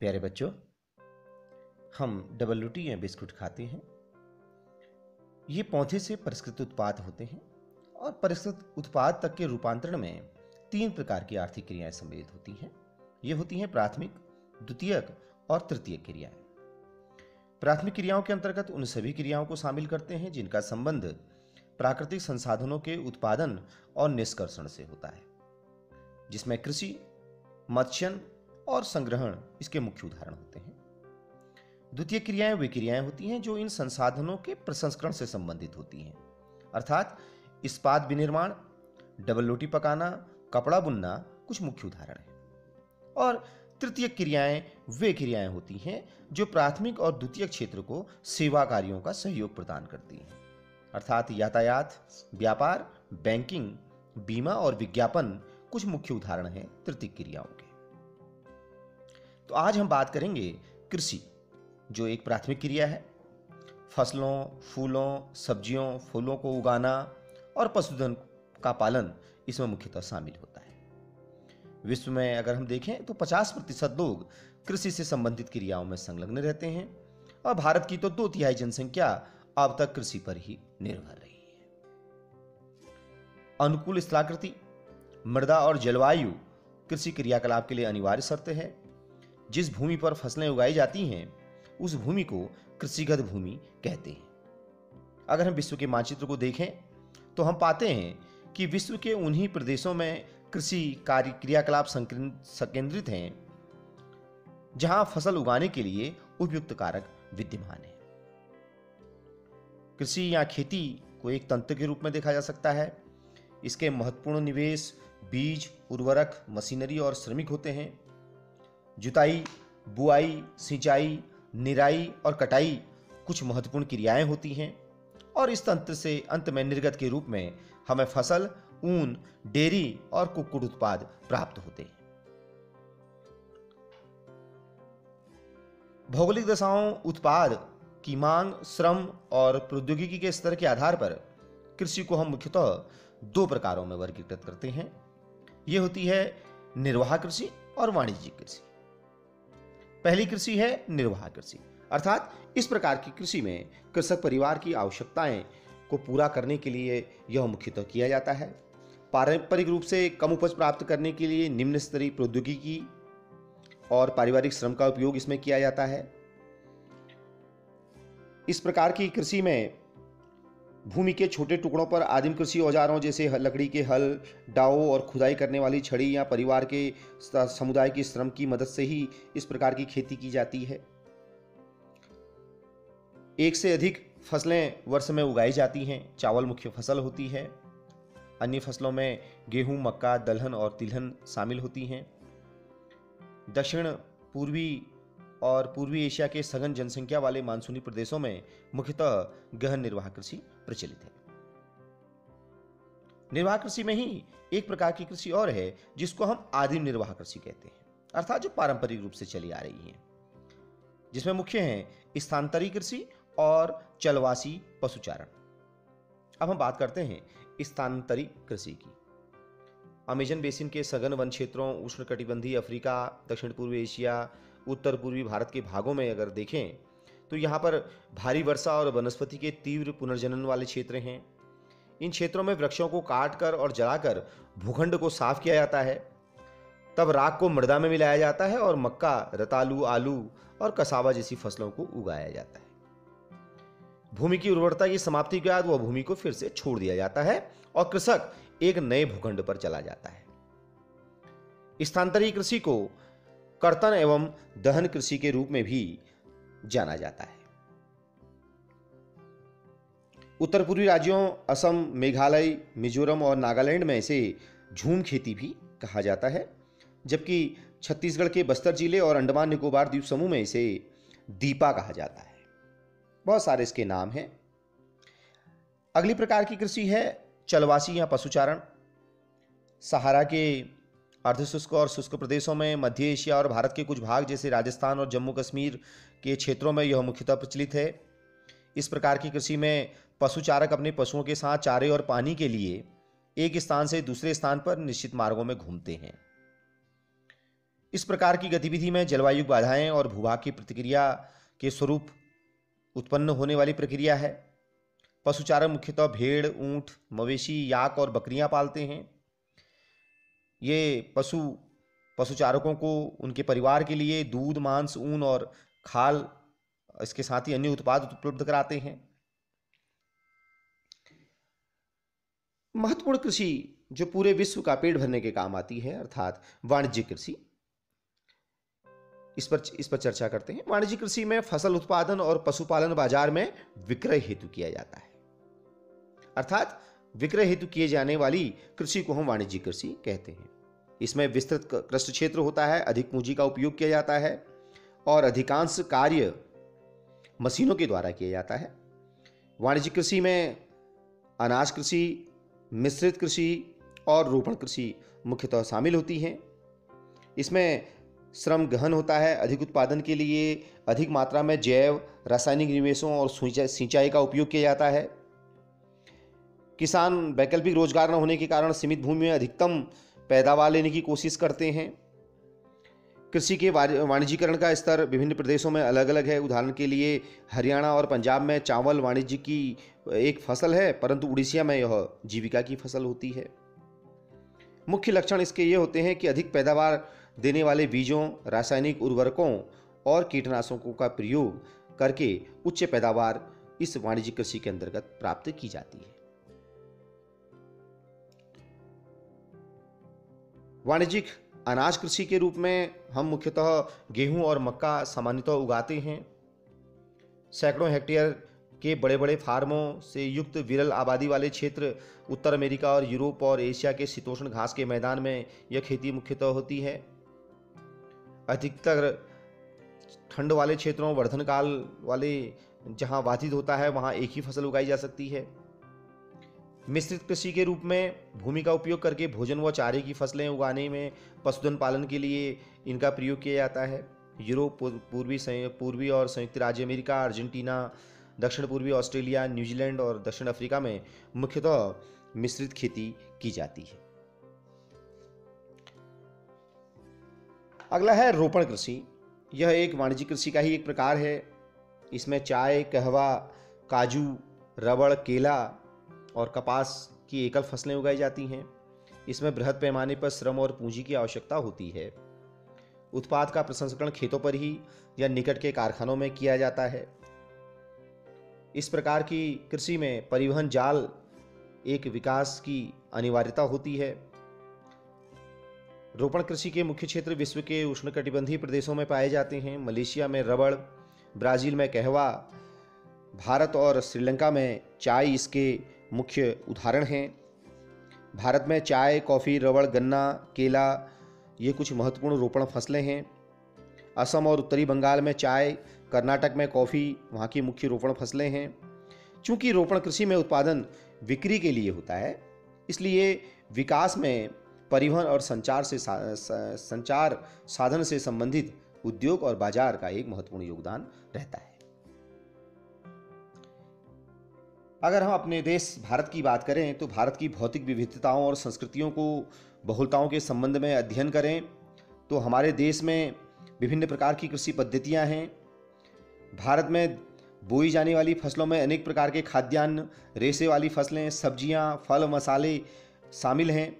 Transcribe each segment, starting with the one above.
प्यारे बच्चों, हम डबल रोटी या बिस्कुट खाते हैं। ये पौधे से परिष्कृत उत्पाद होते हैं और परिष्कृत उत्पाद तक के रूपांतरण में 3 प्रकार की आर्थिक क्रियाएं सम्मिलित होती हैं। ये होती हैं प्राथमिक, द्वितीयक और तृतीयक क्रियाएं। प्राथमिक क्रियाओं के अंतर्गत उन सभी क्रियाओं को शामिल करते हैं जिनका संबंध प्राकृतिक संसाधनों के उत्पादन और निष्कर्षण से होता है, जिसमें कृषि, मत्स्यन और संग्रहण इसके मुख्य उदाहरण होते हैं। द्वितीय क्रियाएं वे क्रियाएं होती हैं जो इन संसाधनों के प्रसंस्करण से संबंधित होती हैं, अर्थात इस्पात विनिर्माण, डबल रोटी पकाना, कपड़ा बुनना कुछ मुख्य उदाहरण हैं। और तृतीय क्रियाएं वे क्रियाएं होती हैं जो प्राथमिक और द्वितीय क्षेत्र को सेवा कार्यों का सहयोग प्रदान करती हैं, अर्थात यातायात, व्यापार, बैंकिंग, बीमा और विज्ञापन कुछ मुख्य उदाहरण हैं तृतीय क्रियाओं के। तो आज हम बात करेंगे कृषि, जो एक प्राथमिक क्रिया है। फसलों, फूलों, सब्जियों, फूलों को उगाना और पशुधन का पालन इसमें मुख्यतः शामिल होता है। विश्व में अगर हम देखें तो 50% लोग कृषि से संबंधित क्रियाओं में संलग्न रहते हैं और भारत की तो 2/3 जनसंख्या अब तक कृषि पर ही निर्भर रही है। अनुकूल स्थलाकृति, मृदा और जलवायु कृषि क्रियाकलाप के लिए अनिवार्य शर्त है। जिस भूमि पर फसलें उगाई जाती हैं उस भूमि को कृषिगत भूमि कहते हैं। अगर हम विश्व के मानचित्र को देखें तो हम पाते हैं कि विश्व के उन्हीं प्रदेशों में कृषि कार्य क्रियाकलाप संकेंद्रित हैं जहां फसल उगाने के लिए उपयुक्त कारक विद्यमान है। कृषि या खेती को एक तंत्र के रूप में देखा जा सकता है। इसके महत्वपूर्ण निवेश बीज, उर्वरक, मशीनरी और श्रमिक होते हैं। जुताई, बुआई, सिंचाई, निराई और कटाई कुछ महत्वपूर्ण क्रियाएं होती हैं और इस तंत्र से अंत में निर्गत के रूप में हमें फसल, ऊन, डेयरी और कुक्कुट उत्पाद प्राप्त होते हैं। भौगोलिक दशाओं, उत्पाद की मांग, श्रम और प्रौद्योगिकी के स्तर के आधार पर कृषि को हम मुख्यतः 2 प्रकारों में वर्गीकृत करते हैं। यह होती है निर्वाह कृषि और वाणिज्यिक कृषि। पहली कृषि है निर्वाह कृषि, अर्थात इस प्रकार की कृषि में कृषक परिवार की आवश्यकताएं को पूरा करने के लिए यह मुख्यतः किया जाता है। पारंपरिक रूप से कम उपज प्राप्त करने के लिए निम्न स्तरीय प्रौद्योगिकी और पारिवारिक श्रम का उपयोग इसमें किया जाता है। इस प्रकार की कृषि में भूमि के छोटे टुकड़ों पर आदिम कृषि औजारों जैसे लकड़ी के हल, डाओ और खुदाई करने वाली छड़ी या परिवार के समुदाय की श्रम की मदद से ही इस प्रकार की खेती की जाती है। एक से अधिक फसलें वर्ष में उगाई जाती हैं। चावल मुख्य फसल होती है। अन्य फसलों में गेहूं, मक्का, दलहन और तिलहन शामिल होती हैं। दक्षिण पूर्वी और पूर्वी एशिया के सघन जनसंख्या वाले मानसूनी प्रदेशों में मुख्यतः गहन निर्वाह कृषि प्रचलित है। निर्वाह कृषि में ही एक प्रकार की कृषि और है जिसको हम आदिम निर्वाह कृषि कहते हैं, अर्थात जो पारंपरिक रूप से चली आ रही है, जिसमें मुख्य हैं स्थानांतरी कृषि और चलवासी पशुचारण। अब हम बात करते हैं स्थानांतरी कृषि की। अमेजन बेसिन के सघन वन क्षेत्रों, उष्णकटिबंधीय अफ्रीका, दक्षिण पूर्वी एशिया, उत्तर पूर्वी भारत के भागों में अगर देखें तो यहाँ पर भारी वर्षा और वनस्पति के तीव्र पुनर्जनन वाले क्षेत्र हैं। इन क्षेत्रों में वृक्षों को काटकर और जलाकर भूखंड को साफ किया जाता है। तब राख को मृदा में मिलाया जाता है और मक्का, रतालू, आलू और कसावा जैसी फसलों को उगाया जाता है। भूमि की उर्वरता की समाप्ति के बाद वह भूमि को फिर से छोड़ दिया जाता है और कृषक एक नए भूखंड पर चला जाता है। स्थानांतरी कृषि को कर्तन एवं दहन कृषि के रूप में भी जाना जाता है। उत्तर पूर्वी राज्यों असम, मेघालय, मिजोरम और नागालैंड में इसे झूम खेती भी कहा जाता है, जबकि छत्तीसगढ़ के बस्तर जिले और अंडमान निकोबार द्वीप समूह में इसे दीपा कहा जाता है। बहुत सारे इसके नाम हैं। अगली प्रकार की कृषि है चलवासी या पशुचारण। सहारा के अर्धशुष्क और शुष्क प्रदेशों में, मध्य एशिया और भारत के कुछ भाग जैसे राजस्थान और जम्मू कश्मीर के क्षेत्रों में यह मुख्यतः प्रचलित है। इस प्रकार की कृषि में पशुचारक अपने पशुओं के साथ चारे और पानी के लिए एक स्थान से दूसरे स्थान पर निश्चित मार्गों में घूमते हैं। इस प्रकार की गतिविधि में जलवायु बाधाएं और भूभाग की प्रतिक्रिया के स्वरूप उत्पन्न होने वाली प्रक्रिया है। पशुचारक मुख्यतः भेड़, ऊंट, मवेशी, याक और बकरियां पालते हैं। ये पशुचारकों को उनके परिवार के लिए दूध, मांस, ऊन और खाल, इसके साथ ही अन्य उत्पाद उपलब्ध कराते हैं। महत्वपूर्ण कृषि जो पूरे विश्व का पेट भरने के काम आती है, अर्थात वाणिज्यिक कृषि, इस पर चर्चा करते हैं। वाणिज्यिक कृषि में फसल उत्पादन और पशुपालन बाजार में विक्रय हेतु किया जाता है, अर्थात विक्रय हेतु किए जाने वाली कृषि को हम वाणिज्यिक कृषि कहते हैं। इसमें विस्तृत कृषि क्षेत्र होता है, अधिक पूंजी का उपयोग किया जाता है और अधिकांश कार्य मशीनों के द्वारा किया जाता है। वाणिज्यिक कृषि में अनाज कृषि, मिश्रित कृषि और रोपण कृषि मुख्यतः शामिल होती हैं। इसमें श्रम गहन होता है। अधिक उत्पादन के लिए अधिक मात्रा में जैव रासायनिक निवेशों और सिंचाई का उपयोग किया जाता है। किसान वैकल्पिक रोजगार न होने के कारण सीमित भूमि में अधिकतम पैदावार लेने की कोशिश करते हैं। कृषि के वाणिज्यीकरण का स्तर विभिन्न प्रदेशों में अलग अलग है। उदाहरण के लिए हरियाणा और पंजाब में चावल वाणिज्य की एक फसल है, परंतु उड़ीसा में यह जीविका की फसल होती है। मुख्य लक्षण इसके ये होते हैं कि अधिक पैदावार देने वाले बीजों, रासायनिक उर्वरकों और कीटनाशकों का प्रयोग करके उच्च पैदावार इस वाणिज्यिक कृषि के अंतर्गत प्राप्त की जाती है। वाणिज्यिक अनाज कृषि के रूप में हम मुख्यतः गेहूं और मक्का सामान्यतः उगाते हैं। सैकड़ों हेक्टेयर के बड़े बड़े फार्मों से युक्त विरल आबादी वाले क्षेत्र उत्तर अमेरिका और यूरोप और एशिया के शीतोष्ण घास के मैदान में यह खेती मुख्यतः होती है। अधिकतर ठंड वाले क्षेत्रों, वर्धन काल वाले जहां बाधित होता है, वहां एक ही फसल उगाई जा सकती है। मिश्रित कृषि के रूप में भूमि का उपयोग करके भोजन व चारे की फसलें उगाने में पशुधन पालन के लिए इनका प्रयोग किया जाता है। यूरोप, पूर्वी और संयुक्त राज्य अमेरिका, अर्जेंटीना, दक्षिण पूर्वी ऑस्ट्रेलिया, न्यूजीलैंड और दक्षिण अफ्रीका में मुख्यतः मिश्रित खेती की जाती है। अगला है रोपण कृषि। यह एक वाणिज्यिक कृषि का ही एक प्रकार है। इसमें चाय, कहवा, काजू, रबड़, केला और कपास की एकल फसलें उगाई जाती हैं। इसमें बृहद पैमाने पर श्रम और पूंजी की आवश्यकता होती है। उत्पाद का प्रसंस्करण खेतों पर ही या निकट के कारखानों में किया जाता है। इस प्रकार की कृषि में परिवहन जाल एक विकास की अनिवार्यता होती है। रोपण कृषि के मुख्य क्षेत्र विश्व के उष्णकटिबंधीय प्रदेशों में पाए जाते हैं। मलेशिया में रबड़, ब्राजील में कहवा, भारत और श्रीलंका में चाय इसके मुख्य उदाहरण हैं। भारत में चाय, कॉफ़ी, रबड़, गन्ना, केला ये कुछ महत्वपूर्ण रोपण फसलें हैं। असम और उत्तरी बंगाल में चाय, कर्नाटक में कॉफ़ी वहाँ की मुख्य रोपण फसलें हैं। चूँकि रोपण कृषि में उत्पादन बिक्री के लिए होता है, इसलिए विकास में परिवहन और संचार साधन से संबंधित उद्योग और बाजार का एक महत्वपूर्ण योगदान रहता है। अगर हम अपने देश भारत की बात करें तो भारत की भौतिक विविधताओं और संस्कृतियों को बहुलताओं के संबंध में अध्ययन करें तो हमारे देश में विभिन्न प्रकार की कृषि पद्धतियां हैं। भारत में बोई जाने वाली फसलों में अनेक प्रकार के खाद्यान्न, रेशे वाली फसलें, सब्जियां, फल, मसाले शामिल हैं।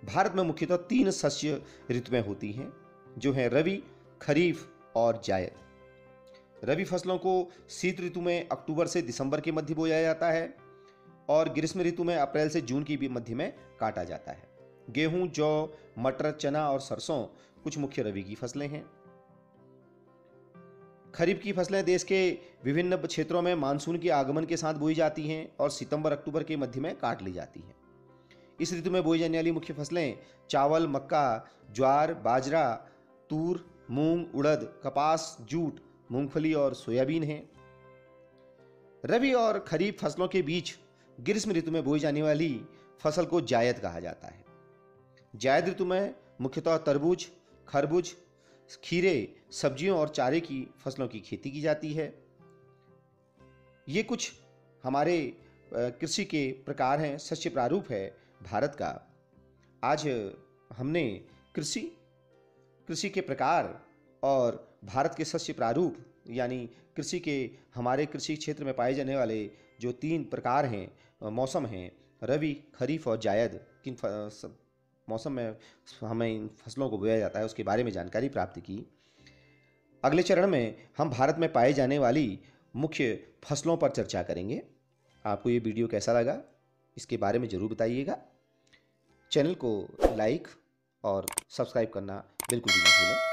भारत में मुख्यतः 3 शस्य ऋतुएं होती हैं, जो हैं रबी, खरीफ और जायद। रबी फसलों को शीत ऋतु में अक्टूबर से दिसंबर के मध्य बोया जाता है और ग्रीष्म ऋतु में अप्रैल से जून की भी मध्य में काटा जाता है। गेहूं, जौ, मटर, चना और सरसों कुछ मुख्य रबी की फसलें हैं। खरीफ की फसलें देश के विभिन्न क्षेत्रों में मानसून के आगमन के साथ बोई जाती हैं और सितंबर अक्टूबर के मध्य में काट ली जाती हैं। इस ऋतु में बोई जाने वाली मुख्य फसलें चावल, मक्का, ज्वार, बाजरा, तूर, मूंग, उड़द, कपास, जूट, मूंगफली और सोयाबीन हैं। रबी और खरीफ फसलों के बीच ग्रीष्म ऋतु में बोई जाने वाली फसल को जायद कहा जाता है। जायद ऋतु में मुख्यतः तरबूज, खरबूज, खीरे, सब्जियों और चारे की फसलों की खेती की जाती है। ये कुछ हमारे कृषि के प्रकार हैं, शस्य प्रारूप है भारत का। आज हमने कृषि कृषि के प्रकार और भारत के शस्य प्रारूप यानी कृषि के हमारे कृषि क्षेत्र में पाए जाने वाले जो 3 प्रकार हैं, मौसम हैं, रबी, खरीफ और जायद, किन मौसम में हमें इन फसलों को बोया जाता है उसके बारे में जानकारी प्राप्त की। अगले चरण में हम भारत में पाए जाने वाली मुख्य फसलों पर चर्चा करेंगे। आपको ये वीडियो कैसा लगा इसके बारे में ज़रूर बताइएगा। चैनल को लाइक और सब्सक्राइब करना बिल्कुल भी ना भूलें।